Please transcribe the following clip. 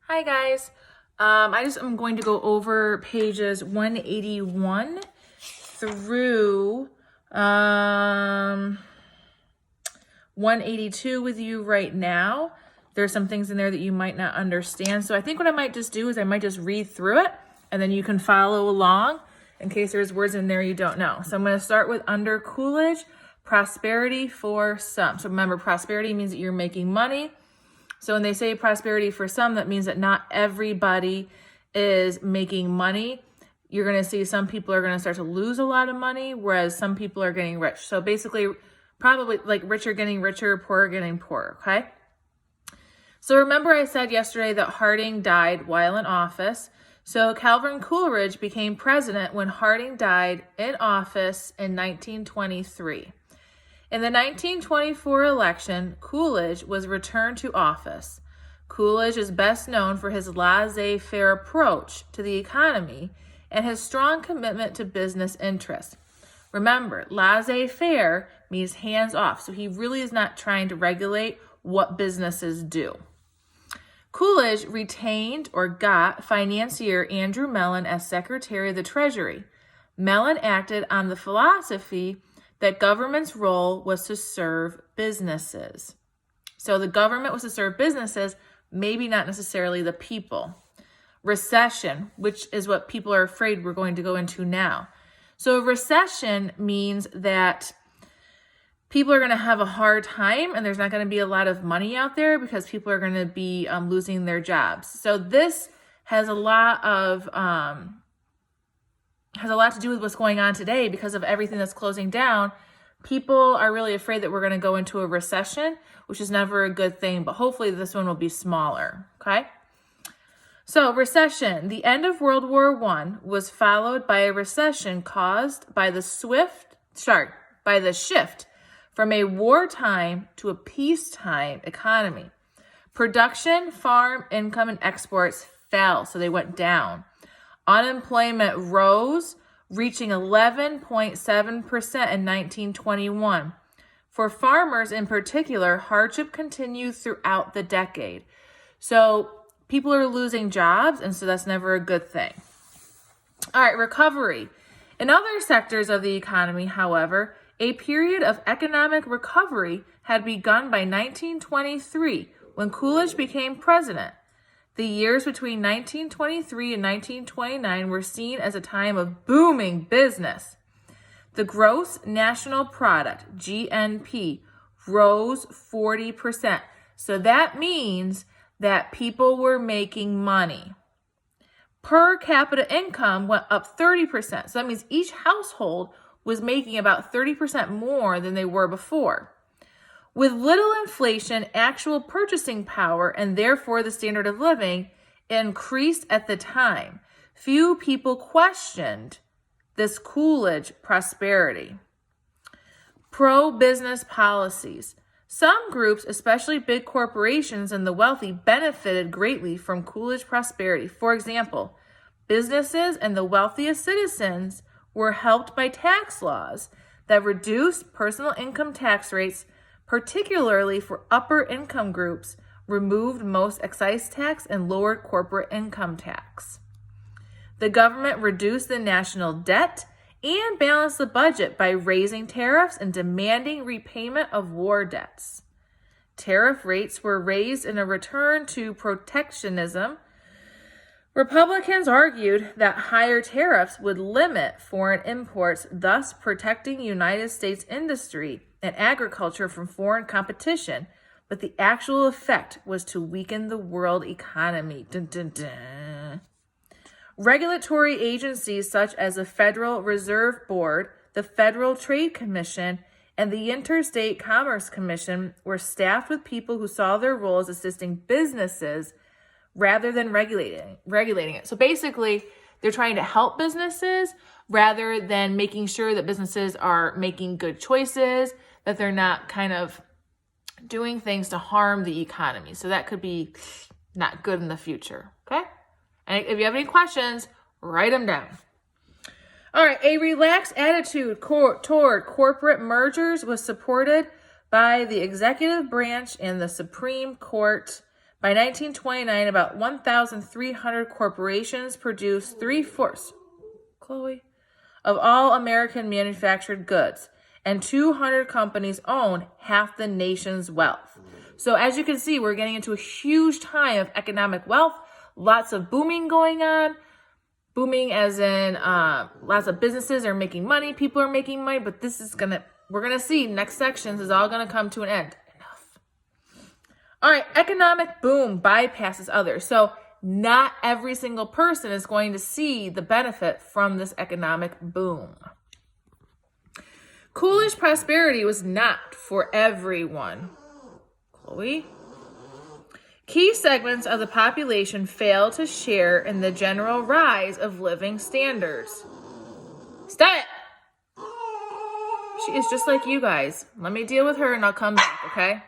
Hi guys. I'm going to go over pages 181 through 182 with you right now. There's some things in there that you might not understand. So I think what I might just do is I might just read through it and then you can follow along in case there's words in there you don't know. So I'm going to start with under Coolidge, prosperity for some. So remember, prosperity means that you're making money. So when they say prosperity for some, that means that not everybody is making money. You're going to see some people are going to start to lose a lot of money, whereas some people are getting rich. So basically, probably like rich are getting richer, poor are getting poorer, okay? So remember I said yesterday that Harding died while in office. So Calvin Coolidge became president when Harding died in office in 1923. In the 1924 election, Coolidge was returned to office. Coolidge is best known for his laissez-faire approach to the economy and his strong commitment to business interests. Remember, laissez-faire means hands-off, so he really is not trying to regulate what businesses do. Coolidge retained or got financier Andrew Mellon as Secretary of the Treasury. Mellon acted on the philosophy that government's role was to serve businesses. So the government was to serve businesses, maybe not necessarily the people. Recession, which is what people are afraid we're going to go into now. So a recession means that people are going to have a hard time and there's not going to be a lot of money out there because people are going to be losing their jobs. So this has a lot to do with what's going on today because of everything that's closing down. People are really afraid that we're going to go into a recession, which is never a good thing, but hopefully this one will be smaller, okay? So recession, the end of World War I was followed by a recession caused by the shift from a wartime to a peacetime economy. Production, farm income, and exports fell, so they went down. Unemployment rose, reaching 11.7% in 1921. For farmers in particular, hardship continued throughout the decade. So people are losing jobs, and so that's never a good thing. All right, recovery. In other sectors of the economy, however, a period of economic recovery had begun by 1923 when Coolidge became president. The years between 1923 and 1929 were seen as a time of booming business. The gross national product, GNP, rose 40%. So that means that people were making money. Per capita income went up 30%. So that means each household was making about 30% more than they were before. With little inflation, actual purchasing power, and therefore the standard of living, increased at the time. Few people questioned this Coolidge prosperity. Pro-business policies. Some groups, especially big corporations and the wealthy, benefited greatly from Coolidge prosperity. For example, businesses and the wealthiest citizens were helped by tax laws that reduced personal income tax rates, particularly for upper income groups, removed most excise tax and lowered corporate income tax. The government reduced the national debt and balanced the budget by raising tariffs and demanding repayment of war debts. Tariff rates were raised in a return to protectionism. Republicans argued that higher tariffs would limit foreign imports, thus protecting United States industry and agriculture from foreign competition, but the actual effect was to weaken the world economy. Dun, dun, dun. Regulatory agencies such as the Federal Reserve Board, the Federal Trade Commission, and the Interstate Commerce Commission were staffed with people who saw their role as assisting businesses rather than regulating it. So basically, they're trying to help businesses rather than making sure that businesses are making good choices, that they're not kind of doing things to harm the economy. So that could be not good in the future, okay? And if you have any questions, write them down. All right, a relaxed attitude toward corporate mergers was supported by the executive branch and the Supreme Court By 1929, about 1,300 corporations produced 3/4, Chloe, of all American manufactured goods, and 200 companies own half the nation's wealth. So as you can see, we're getting into a huge time of economic wealth, lots of booming going on. Booming as in lots of businesses are making money, people are making money, but we're gonna see next sections is all gonna come to an end. Enough. All right, economic boom bypasses others. So not every single person is going to see the benefit from this economic boom. Coolidge prosperity was not for everyone. Chloe? Key segments of the population fail to share in the general rise of living standards. Stop it! She is just like you guys. Let me deal with her and I'll come back, okay?